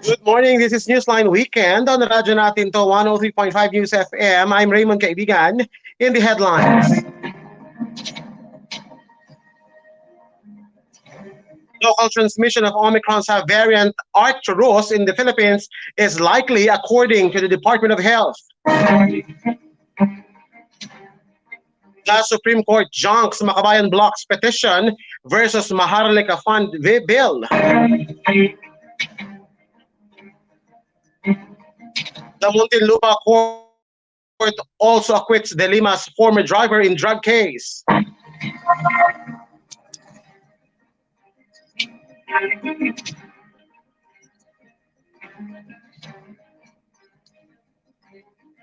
Good morning, this is Newsline Weekend on radyo natin to 103.5 News FM. I'm Raymond Kaibigan. In the headlines, local transmission of Omicron subvariant Arcturus in the Philippines is likely according to the Department of Health. The Supreme Court junks Makabayan Bloc's petition versus Maharlika Fund bill. The Muntinlupa Court also acquits De Lima's former driver in drug case.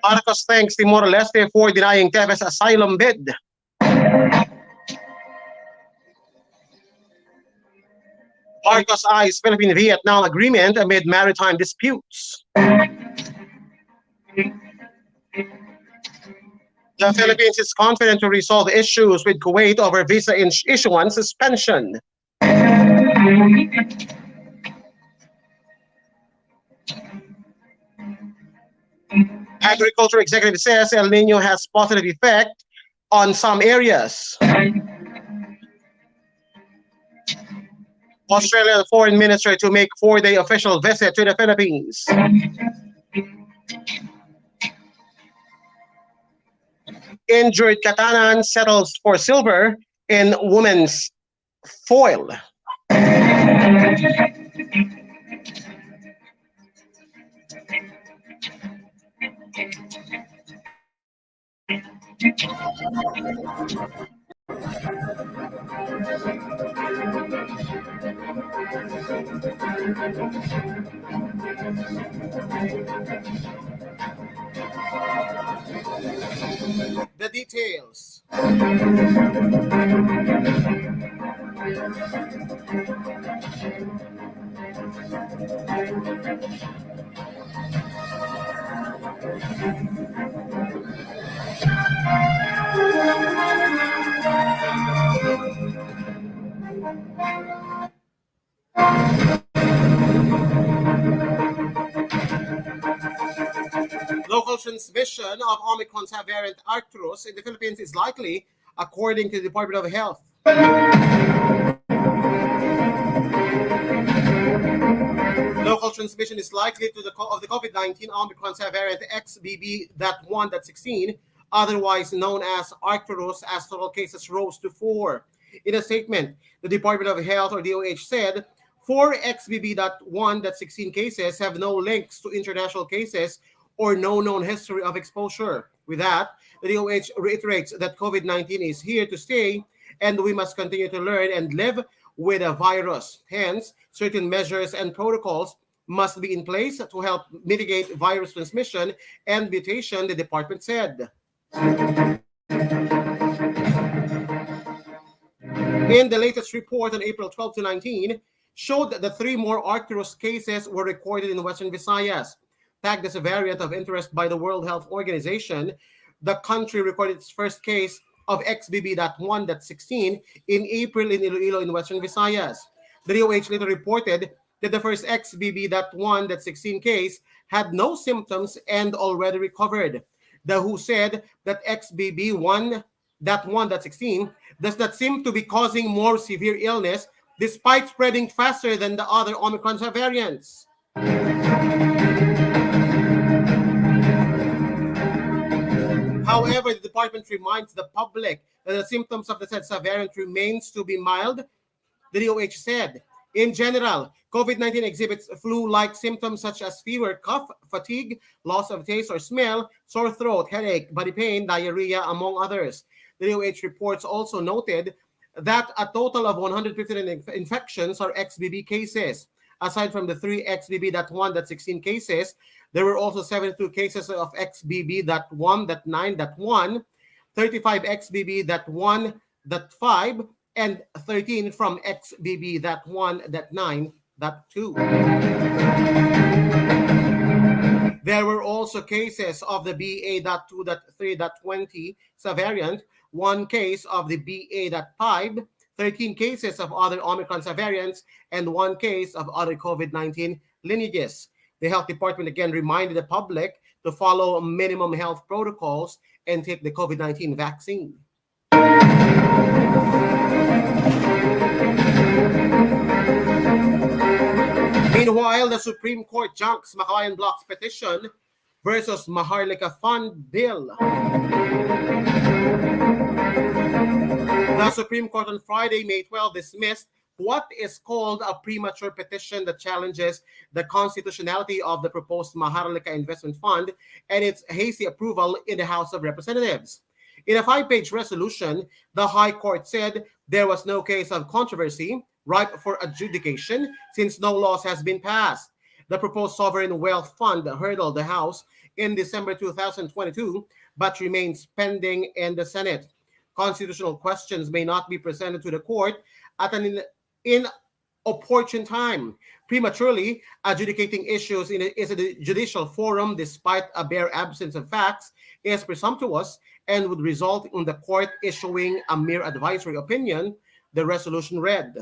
Marcos thanks Timor-Leste for denying Tevez asylum bid. Marcos eyes Philippine-Vietnam agreement amid maritime disputes. The Philippines is confident to resolve issues with Kuwait over visa issuance suspension. Agriculture executive says El Nino has positive effect on some areas. Australian foreign minister to make four-day official visit to the Philippines. Injured Katanan settles for silver in women's foil. The details. Local transmission of Omicron subvariant Arcturus in the Philippines is likely, according to the Department of Health. Local transmission is likely of the COVID-19 Omicron subvariant XBB.1.16, otherwise known as Arcturus, as total cases rose to 4. In a statement, the Department of Health, or DOH, said 4 XBB.1.16 cases have no links to international cases or no known history of exposure. With that, the DOH reiterates that COVID-19 is here to stay and we must continue to learn and live with a virus. Hence, certain measures and protocols must be in place to help mitigate virus transmission and mutation, the department said. In the latest report on April 12 to 19, showed that 3 more Arcturus cases were recorded in Western Visayas. Tagged as a variant of interest by the World Health Organization, the country recorded its first case of XBB.1.16 in April in Iloilo in Western Visayas. The DOH later reported that the first XBB.1.16 case had no symptoms and already recovered. The WHO said that XBB.1.16 does not seem to be causing more severe illness despite spreading faster than the other Omicron variants. However, the department reminds the public that the symptoms of the said variant remains to be mild. The DOH said, in general, COVID-19 exhibits flu-like symptoms such as fever, cough, fatigue, loss of taste or smell, sore throat, headache, body pain, diarrhea, among others. The DOH reports also noted that a total of 159 infections are XBB cases. Aside from the 3 XBB.1.16 cases, there were also 72 cases of XBB.1.9.1, 35 XBB.1.5, and 13 from XBB.1.9.2. There were also cases of the BA.2.3.20 variant, 1 case of the BA.5, 13 cases of other Omicron variants, and 1 case of other COVID-19 lineages. The health department again reminded the public to follow minimum health protocols and take the COVID-19 vaccine. Meanwhile, the Supreme Court junks Makabayan Bloc's petition versus Maharlika Fund bill. The Supreme Court on Friday, May 12, dismissed what is called a premature petition that challenges the constitutionality of the proposed Maharlika Investment Fund and its hasty approval in the House of Representatives. In a 5-page resolution, the High Court said there was no case of controversy ripe for adjudication since no laws has been passed. The proposed sovereign wealth fund hurdled the House in December 2022 but remains pending in the Senate. Constitutional questions may not be presented to the court at an inopportune time. Prematurely adjudicating issues in a judicial forum despite a bare absence of facts is presumptuous and would result in the court issuing a mere advisory opinion, the resolution read.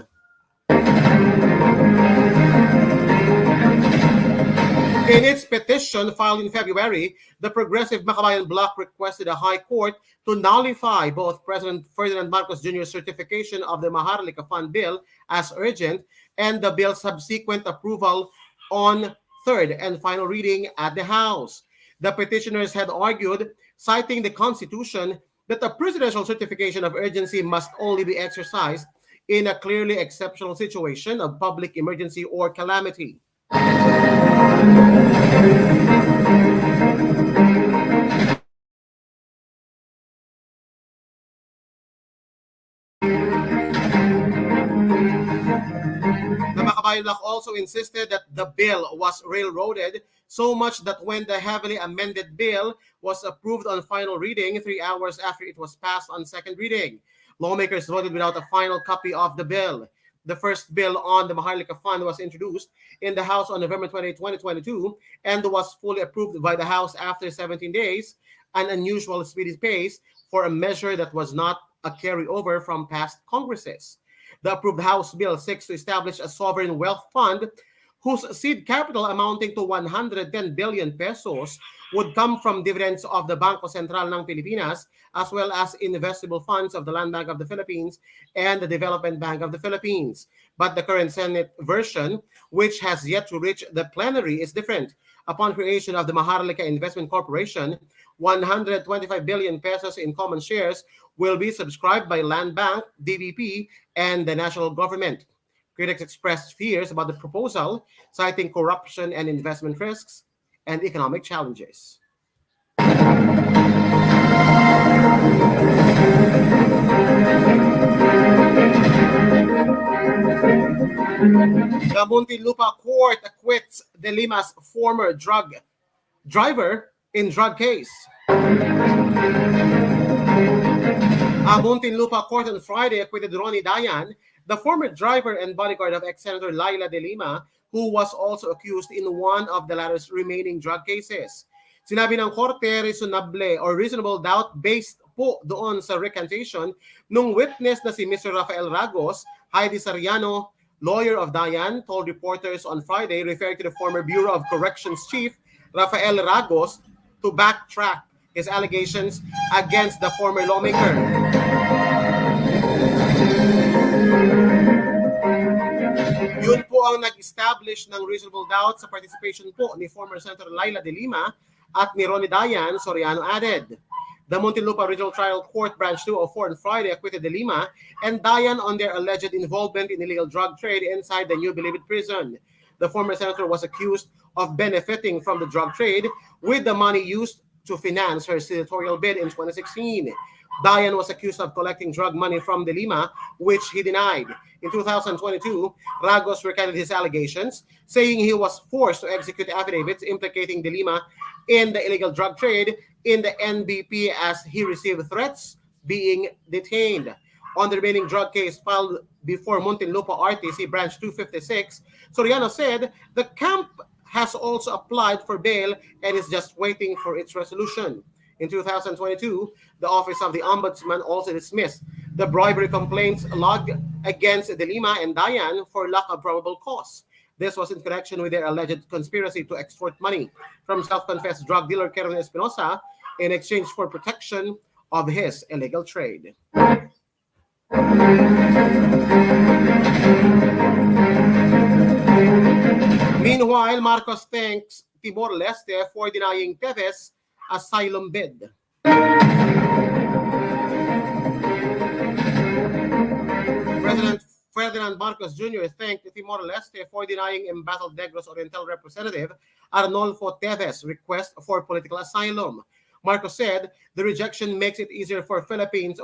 In its petition filed in February, the Progressive Makabayan Bloc requested a High Court to nullify both President Ferdinand Marcos Jr.'s certification of the Maharlika Fund bill as urgent and the bill's subsequent approval on third and final reading at the House. The petitioners had argued, citing the Constitution, that the presidential certification of urgency must only be exercised in a clearly exceptional situation of public emergency or calamity. The Makabayan Bloc also insisted that the bill was railroaded so much that when the heavily amended bill was approved on final reading 3 hours after it was passed on second reading, lawmakers voted without a final copy of the bill. The first bill on the Maharlika Fund was introduced in the House on November 28, 2022, and was fully approved by the House after 17 days, an unusual speedy pace for a measure that was not a carryover from past Congresses. The approved House bill seeks to establish a sovereign wealth fund whose seed capital amounting to 110 billion pesos would come from dividends of the Bangko Sentral ng Pilipinas, as well as investable funds of the Land Bank of the Philippines and the Development Bank of the Philippines. But the current Senate version, which has yet to reach the plenary, is different. Upon creation of the Maharlika Investment Corporation, 125 billion pesos in common shares will be subscribed by Land Bank, DBP, and the national government. Critics expressed fears about the proposal, citing corruption and investment risks. and economic challenges. The Muntinlupa court acquits De Lima's former drug driver in drug case. A Muntinlupa court on Friday acquitted Ronnie Dayan, the former driver and bodyguard of ex-Senator Laila De Lima, who was also accused in one of the latter's remaining drug cases. Sinabi ng korte, reasonable doubt based po doon sa recantation nung witness na si Mr. Rafael Ragos, Heidi Sariano, lawyer of Dayan, told reporters on Friday, referring to the former Bureau of Corrections chief, Rafael Ragos, to backtrack his allegations against the former lawmaker. Yun po ang nag-establish ng reasonable doubt sa participation po ni former Senator Laila De Lima at ni Ronnie Dayan, Soriano added. The Muntinlupa Regional Trial Court Branch 204 on Friday acquitted De Lima and Dayan on their alleged involvement in illegal drug trade inside the New Bilibid prison. The former senator was accused of benefiting from the drug trade with the money used to finance her senatorial bid in 2016. Dayan was accused of collecting drug money from De Lima, which he denied. In 2022, Ragos recanted his allegations, saying he was forced to execute affidavits implicating De Lima in the illegal drug trade in the NBP as he received threats being detained. On the remaining drug case filed before Muntinlupa RTC Branch 256, Soriano said the camp has also applied for bail and is just waiting for its resolution. In 2022, the Office of the Ombudsman also dismissed the bribery complaints logged against De Lima and Dayan for lack of probable cause. This was in connection with their alleged conspiracy to extort money from self-confessed drug dealer Karen Espinosa in exchange for protection of his illegal trade. Meanwhile, Marcos thanks Timor-Leste for denying Teves asylum bid. President Ferdinand Marcos Jr. thanked Timor-Leste for denying embattled Negros Oriental Representative Arnolfo Teves' request for political asylum. Marcos said the rejection makes it easier for Philippine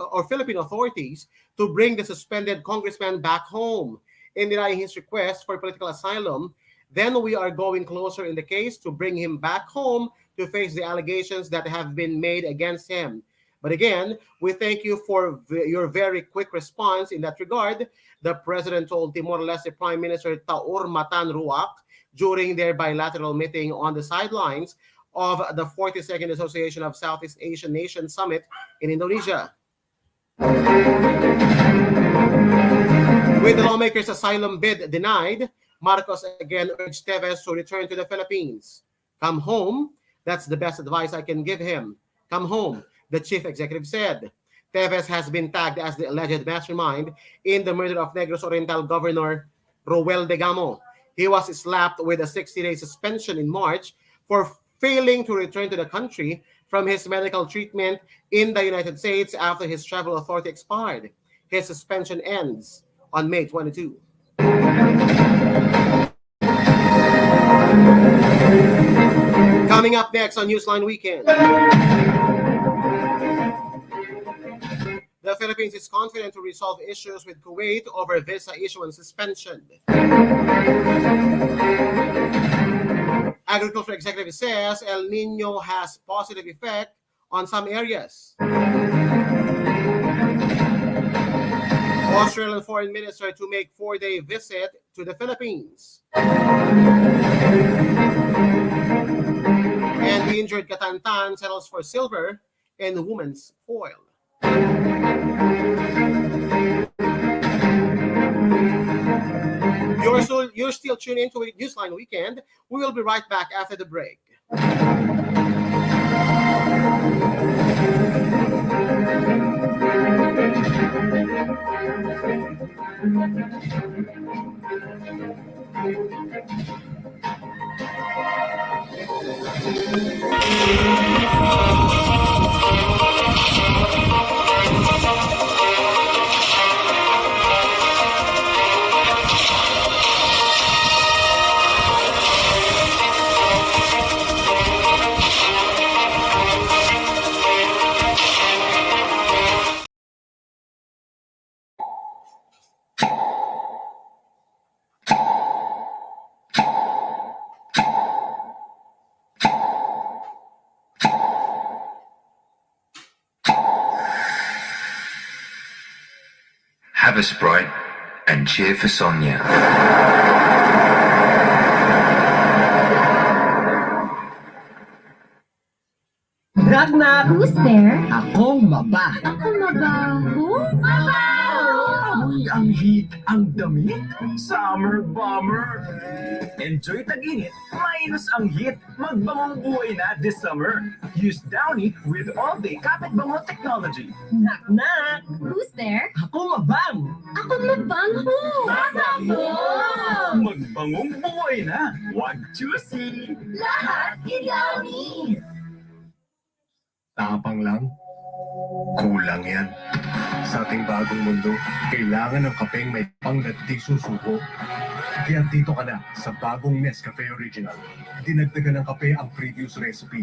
authorities to bring the suspended congressman back home. In denying his request for political asylum, then we are going closer in the case to bring him back home to face the allegations that have been made against him. But again, we thank you for your very quick response in that regard, the president told Timor-Leste Prime Minister Taur Matan Ruak during their bilateral meeting on the sidelines of the 42nd Association of Southeast Asian Nations Summit in Indonesia. With the lawmakers' asylum bid denied, Marcos again urged Teves to return to the Philippines. Come home, that's the best advice I can give him. Come home, the chief executive said. Teves has been tagged as the alleged mastermind in the murder of Negros Oriental Governor Roel Degamo. He was slapped with a 60-day suspension in March for failing to return to the country from his medical treatment in the United States after his travel authority expired. His suspension ends on May 22. Coming up next on Newsline Weekend. The Philippines is confident to resolve issues with Kuwait over visa issuance suspension. Agriculture executive says El Nino has positive effect on some areas. Australian foreign minister to make 4-day visit to the Philippines. And the injured Katantan settles for silver in women's foil. You're still tuned into Newsline Weekend. We will be right back after the break. Have a Sprite and cheer for Sonia. Knock knock! Who's there? Akong maba. Ako mabaho? Mabaho! Amoy ang heat, ang damit. Summer bomber. Enjoy tag-init, minus ang heat. Magbangong buhay na this summer. Use Downy with all-day kapit bango technology. Knock knock! Who's there? Ako mabang. Ako mabango! Mabango! Magbangong buhay na. Wag juicy. Lahat Downy! Tapang lang? Kulang yan. Sa ating bagong mundo, kailangan ng kapeng may pang at di susuko. Kaya dito ka na sa bagong Nescafe Original. Dinagdagan ng kape ang previous recipe.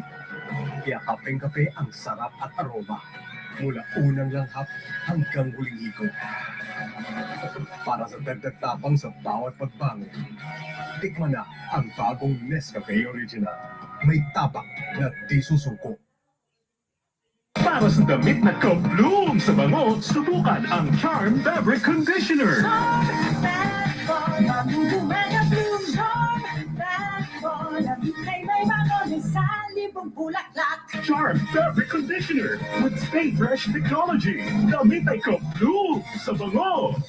Kaya kapeng-kape ang sarap at aroma. Mula unang langhap hanggang huling higop. Para sa dagdag tapang sa bawat pagbangon. Tikman na ang bagong Nescafe Original. May tapak na di susuko. Para sa damit na ka-bloom sa bango, subukan ang Charm Fabric Conditioner. Charm Fabric Conditioner with Stay Fresh Technology. Damit ay ka-bloom sa bango.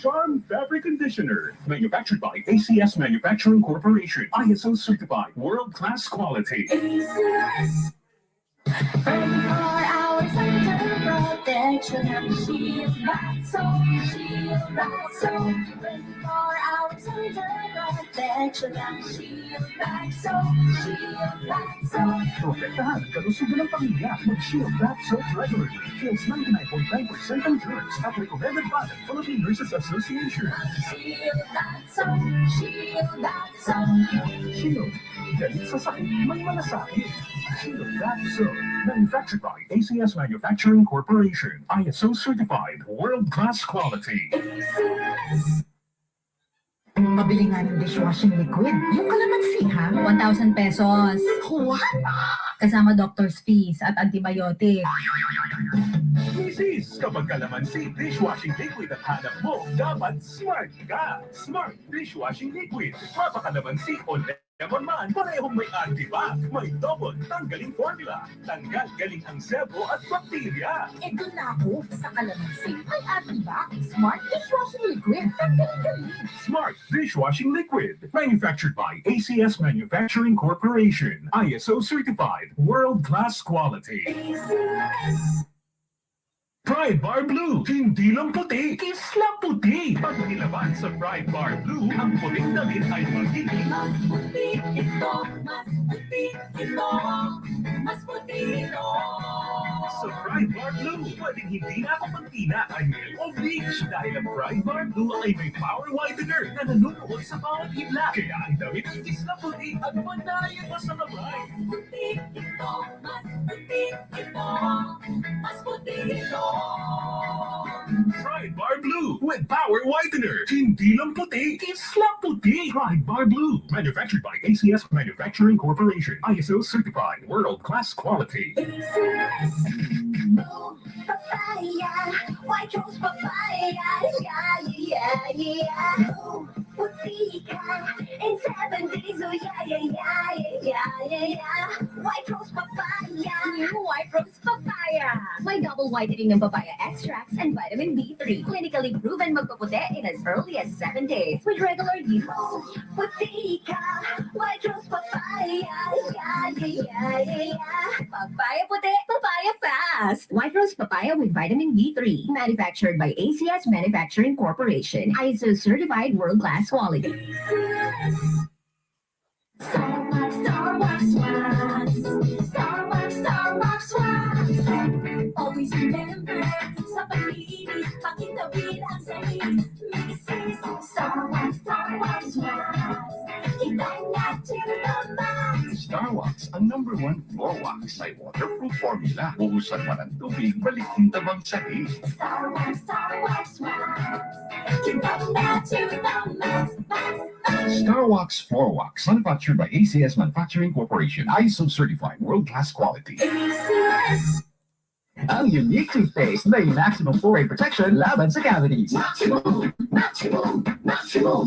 Charm Fabric Conditioner, manufactured by ACS Manufacturing Corporation, ISO certified, world-class quality. 24 hours under protection and shield back so, shield back so. 24 hours under protection and shield back so, shield back so. Protektahan ang kalusugan ng pamilya. Mag-Shield Bath Soap regularly. Kills 99.9% ng germs at recommended by the Philippine Nurses Association. Shield back so, shield back so. Shield. Galit sa sakit, may malasakit. Shield Bath Soap. Manufactured by ACS Manufacturing Corporation. ISO certified. World-class quality. Mabili nga ng dishwashing liquid. Yung kalamansi, ha? 1,000 pesos. What? Kasama doctor's fees at antibiotic. Mrs. Kapag kalamansi dishwashing liquid at hanap mo, dapat smart ka. Smart dishwashing liquid. Mapakalamansi o lemon man, parehong may antibac. May double tanggaling formula. Tanggal galing ang sebo at bakterya. Ito na ako sa kalamansi. Ay, Atibac, Smart Dishwashing Liquid. Tanggalin-galing. Smart dishwashing liquid. Manufactured by ACS Manufacturing Corporation. ISO certified. World-class quality. Pride Bar Blue, hindi lang puti, kisla puti. Pag nilaban sa Pride Bar Blue, ang puting damit ay magiging Mas puti ito, mas puti ito, mas puti ito. sa Pride Bar Blue. Pwedeng hindi na ako pantina ay milk o bleach dahil ang Pride Bar Blue ay may power widener na nanunuot sa bawat himla. Kaya ang damit ay kisla puti at mandayan mo sa kamay. Puti ito, mas puti ito, mas puti ito. Pride Bar Blue with power whitener. Hindi lang puti, kisla puti. Pride Bar Blue. Manufactured by ACS Manufacturing Corporation. ISO certified. World-class quality. Oh, papaya, white rose papaya, yeah, yeah, yeah. Oh, puti ka in 7 days, oh yeah, yeah, yeah, yeah, yeah, yeah. White rose papaya, new white rose papaya. May double whitening ng papaya extracts and vitamin B3. Clinically proven magpaputi in as early as 7 days with regular use. Oh, puti ka, white rose papaya, yeah, yeah, yeah, yeah. Papaya puti, papaya fast. White rose papaya with vitamin B3. Manufactured by ACS Manufacturing Corporation. ISO certified world-class quality. Starbucks Swags. Starbucks Swags. Always remember, sa pag-ibig, pakitawin ang salit. Mrs. Starbucks Swags. Kitang natin naman. Starwax, ang #1 floor wax ay waterproof formula. Buhusan man ang tubig, balik tabang sahig. Starbucks Swags. Kitang natin naman. Star Wax Floor Wax, manufactured by ACS Manufacturing Corporation, ISO certified, world-class quality. Ang unique toothpaste may maximum fluoride protection laban sa cavities. Maximum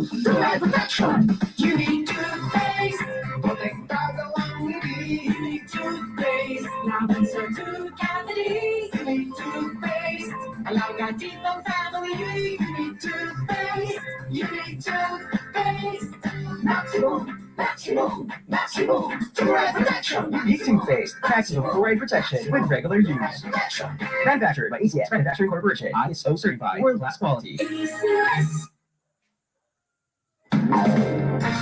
fluoride protection. Unique toothpaste. Protektado ang ngiti. Unique toothpaste. Laban sa tooth cavities. Unique toothpaste. Alaga ditong family. Unique toothpaste. Unique toothpaste. Maximum fluoride protection. Unique toothpaste, maximum fluoride protection with regular use. Manufactured by ACS Manufacturing Corporation, ISO certified, world-class quality.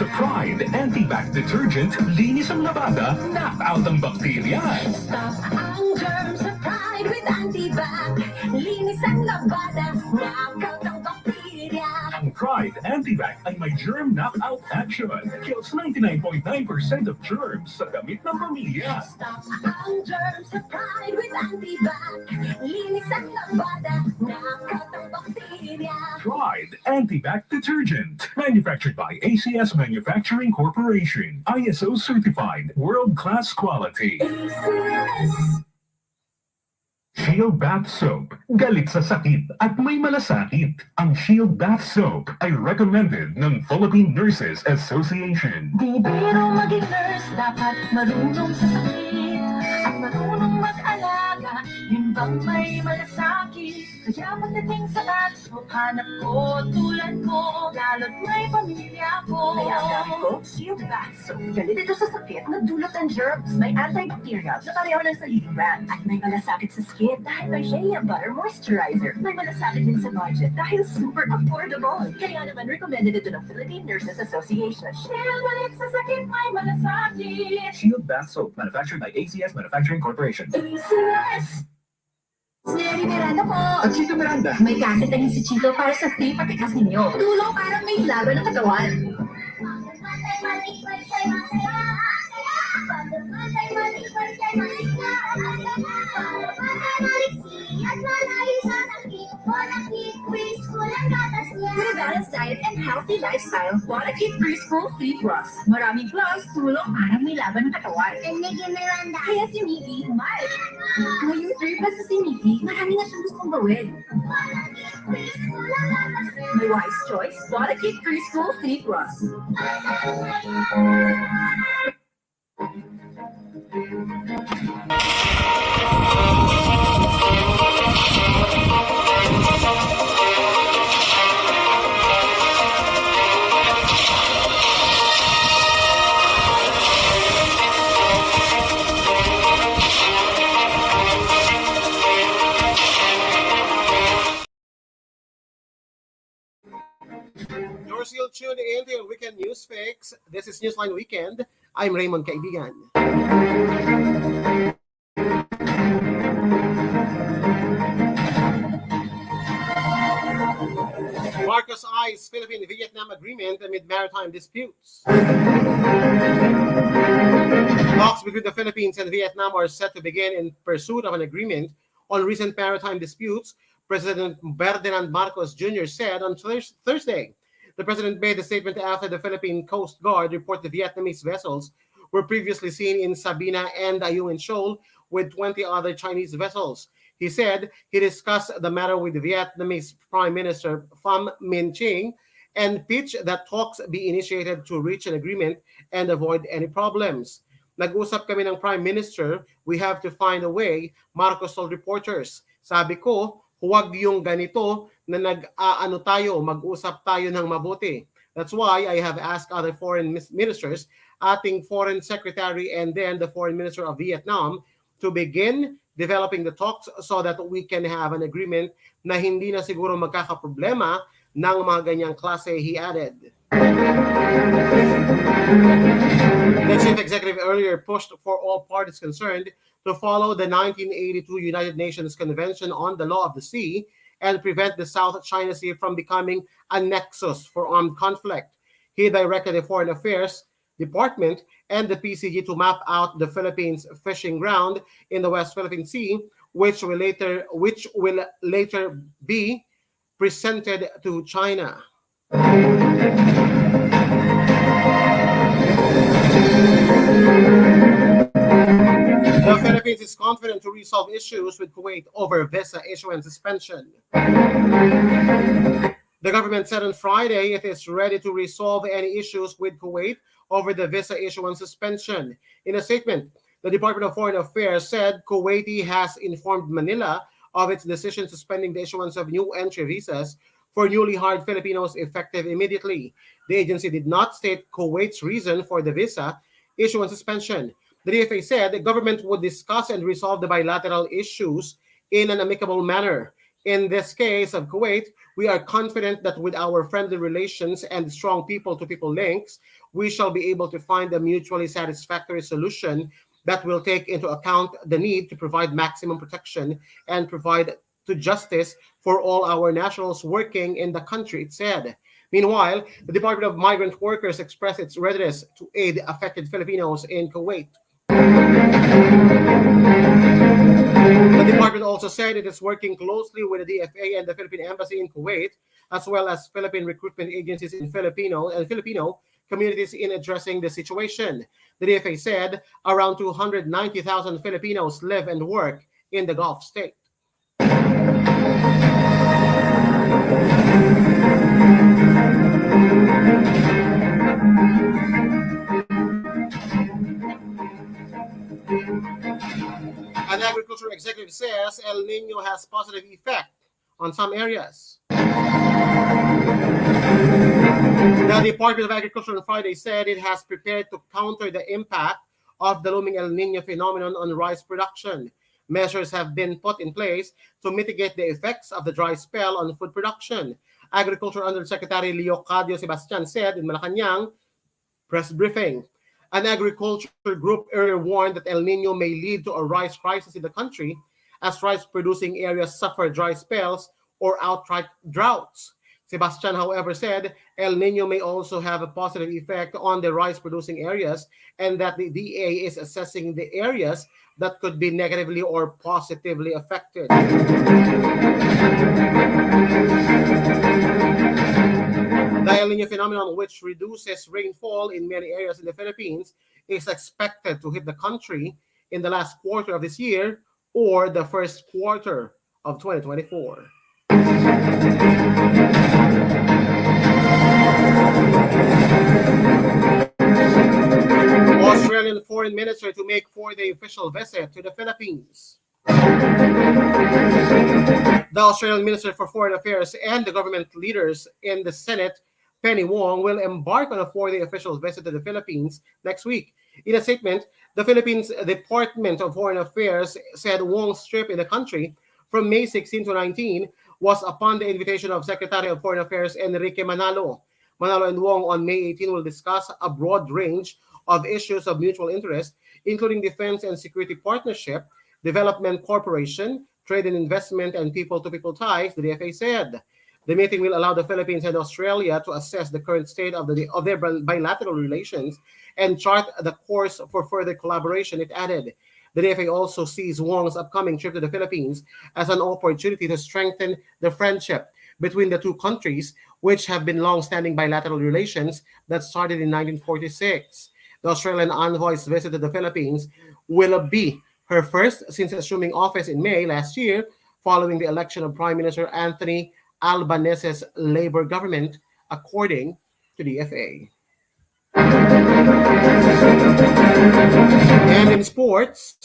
Sa Pride Anti-Bac Detergent, linis ang labada, knock out ang bakterya. Stop ang germs sa Pride with Antibac. Linis ang labada, knockout ang bakterya. Ang Pride Anti-Bac ay may germ knockout action. Kills 99.9% of germs sa damit ng pamilya. Stop ang germs sa Pride with Antibac. Linis ang labada, knockout ang bakterya. Pride Anti-Bac Detergent. Manufactured by ACS Manufacturing Corporation. ISO certified. World-class quality. Shield Bath Soap. Galit sa sakit at may malasakit. Ang Shield Bath Soap ay recommended ng Philippine Nurses Association. Di biro maging nurse, dapat marunong sa sakit at marunong mag-alaga. Yun bang may malasakit? Kaya pagdating sa bathsoap, hanap ko tulad ko, lalo't may pamilya ko. Kaya ang gamit ko, Shield Bath Soap. Galit ito sa sakit na dulot ng germs. May antibacterial na pareho ng sa leading brand. At may malasakit sa skin dahil may shea butter moisturizer. May malasakit din sa budget dahil super affordable. Kaya naman recommended ito ng Philippine Nurses Association. Shield, galit sa sakit, may malasakit. Shield Bath Soap, manufactured by ACS Manufacturing Corporation. Siri Miranda po. At Chito Miranda. May kakitahin si Chito para sa free patikas ninyo. Tulong para may laban ng katawan. With a balanced diet and healthy lifestyle, wanna keep preschool free plus. Maraming plus, tulong para may laban ng katawan. And Miggy Miranda. Kaya si Miggy, smile. Ngayong 3 plus na si Miggy, marami na siyang gustong gawin. May wise choice, wanna keep preschool free plus. You're still tuned in to your weekend news fix. This is Newsline Weekend. I'm Raymond Kaibigan. Marcos eyes Philippine-Vietnam agreement amid maritime disputes. Talks between the Philippines and Vietnam are set to begin in pursuit of an agreement on recent maritime disputes, President Ferdinand Marcos Jr. said on Thursday. The president made the statement after the Philippine Coast Guard reported the Vietnamese vessels were previously seen in Sabina and Ayungin Shoal with 20 other Chinese vessels. He said he discussed the matter with the Vietnamese Prime Minister Pham Minh Chinh and pitched that talks be initiated to reach an agreement and avoid any problems. Nag-usap kami ng Prime Minister, we have to find a way, Marcos told reporters. Sabi ko, huwag yung ganito na nag-aano tayo, mag-usap tayo ng mabuti. That's why I have asked other foreign ministers, ating foreign secretary and then the foreign minister of Vietnam to begin developing the talks so that we can have an agreement na hindi na siguro magkakaproblema ng mga ganyang klase, he added. The chief executive earlier pushed for all parties concerned to follow the 1982 United Nations Convention on the Law of the Sea and prevent the South China Sea from becoming a nexus for armed conflict. He directed the Foreign Affairs Department and the PCG to map out the Philippines' fishing ground in the West Philippine Sea, which will later be presented to China. Philippines is confident to resolve issues with Kuwait over visa issuance suspension. The government said on Friday it is ready to resolve any issues with Kuwait over the visa issuance suspension. In a statement, the Department of Foreign Affairs said Kuwaiti has informed Manila of its decision suspending the issuance of new entry visas for newly hired Filipinos effective immediately. The agency did not state Kuwait's reason for the visa issuance suspension. The DFA said the government would discuss and resolve the bilateral issues in an amicable manner. In this case of Kuwait, we are confident that with our friendly relations and strong people-to-people links, we shall be able to find a mutually satisfactory solution that will take into account the need to provide maximum protection and provide to justice for all our nationals working in the country, it said. Meanwhile, the Department of Migrant Workers expressed its readiness to aid affected Filipinos in Kuwait. The department also said it is working closely with the DFA and the Philippine Embassy in Kuwait, as well as Philippine recruitment agencies in Filipino communities in addressing the situation. The DFA said around 290,000 Filipinos live and work in the Gulf state. An agricultural executive says El Nino has positive effect on some areas. The Department of Agriculture on Friday said it has prepared to counter the impact of the looming El Nino phenomenon on rice production. Measures have been put in place to mitigate the effects of the dry spell on food production. Agriculture Undersecretary Leocadio Sebastian said in Malacanang press briefing. An agriculture group earlier warned that El Nino may lead to a rice crisis in the country as rice-producing areas suffer dry spells or outright droughts. Sebastian, however, said El Nino may also have a positive effect on the rice-producing areas and that the DA is assessing the areas that could be negatively or positively affected. The El Nino phenomenon, which reduces rainfall in many areas in the Philippines, is expected to hit the country in the last quarter of this year or the first quarter of 2024. Australian Foreign Minister to make 4-day official visit to the Philippines. The Australian Minister for Foreign Affairs and the government leaders in the Senate, Penny Wong, will embark on a 4-day official visit to the Philippines next week. In a statement, the Philippines Department of Foreign Affairs said Wong's trip in the country from May 16 to 19 was upon the invitation of Secretary of Foreign Affairs Enrique Manalo. Manalo and Wong on May 18 will discuss a broad range of issues of mutual interest, including defense and security partnership, development cooperation, trade and investment, and people-to-people ties, the DFA said. The meeting will allow the Philippines and Australia to assess the current state of their bilateral relations and chart the course for further collaboration, it added. The DFA also sees Wong's upcoming trip to the Philippines as an opportunity to strengthen the friendship between the two countries, which have been long-standing bilateral relations that started in 1946. The Australian envoy's visit to the Philippines will be her first since assuming office in May last year, following the election of Prime Minister Anthony Albanese's Labour government, according to the DFA. And in sports,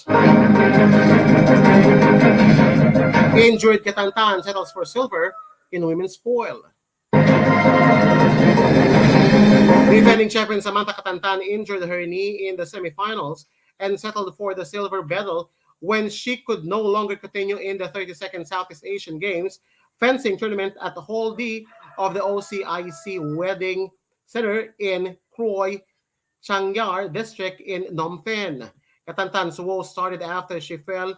injured Ketantan settles for silver in women's foil. Defending champion Samantha Ketantan injured her knee in the semifinals and settled for the silver medal when she could no longer continue in the 32nd Southeast Asian Games fencing tournament at the Hall D of the OCIC Wedding Center in Kroy, Changyar district in Phnom Penh. Ketantan's woes started after she fell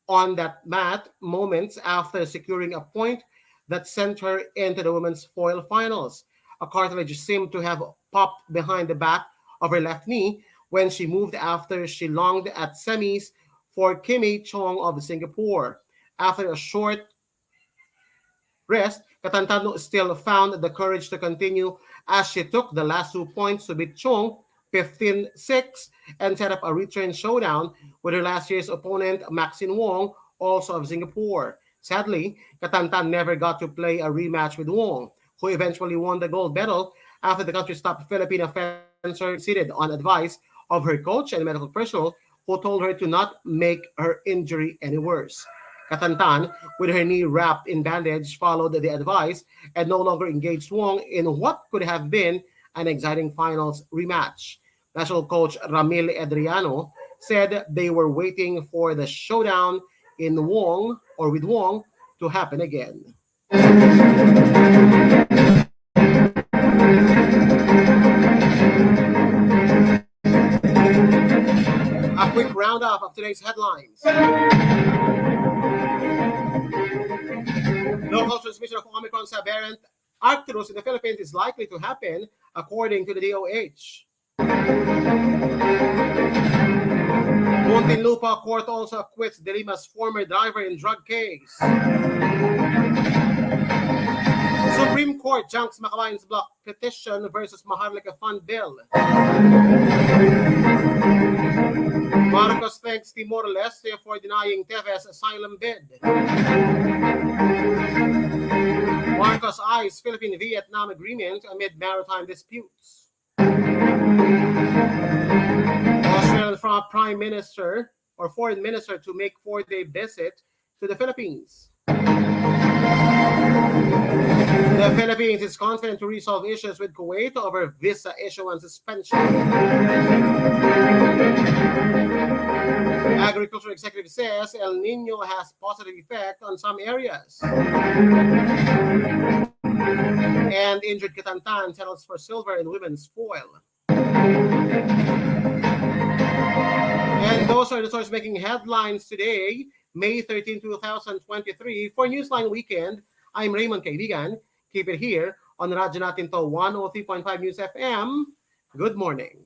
on that mat moments after securing a point that sent her into the women's foil finals. A cartilage seemed to have popped behind the back of her left knee when she moved after she longed at semis for Kimmy Chong of Singapore. After a short rest, Ketantan still found the courage to continue as she took the last 2 points to beat Chong 15-6 and set up a return showdown with her last year's opponent, Maxine Wong, also of Singapore. Sadly, Katantan never got to play a rematch with Wong, who eventually won the gold medal after the country's top Filipino fencer succeeded on advice of her coach and medical professional, who told her to not make her injury any worse. Katantan, with her knee wrapped in bandage, followed the advice and no longer engaged Wong in what could have been an exciting finals rematch. National coach Ramil Adriano said they were waiting for the showdown in Wong or with Wong to happen again. A quick roundup of today's headlines. Local transmission of Omicron subvariant Arcturus in the Philippines is likely to happen, according to the DOH. Muntinlupa court also acquits De Lima's former driver in drug case. Supreme Court junks Makabayan's block petition versus Maharlika Fund bill. Marcos thanks Timor-Leste for denying Tevez asylum bid. Marcos eyes Philippine-Vietnam agreement amid maritime disputes. Australian Prime Minister or Foreign Minister to make 4-day visit to the Philippines. The Philippines is confident to resolve issues with Kuwait over visa issuance suspension. Agriculture executive says El Nino has positive effect on some areas. And injured Katantan settles for silver in women's foil. And those are the stories making headlines today, May 13, 2023. For Newsline Weekend, I'm Raymond Kaibigan. Keep it here on Radyo Natin to 103.5 News FM. Good morning.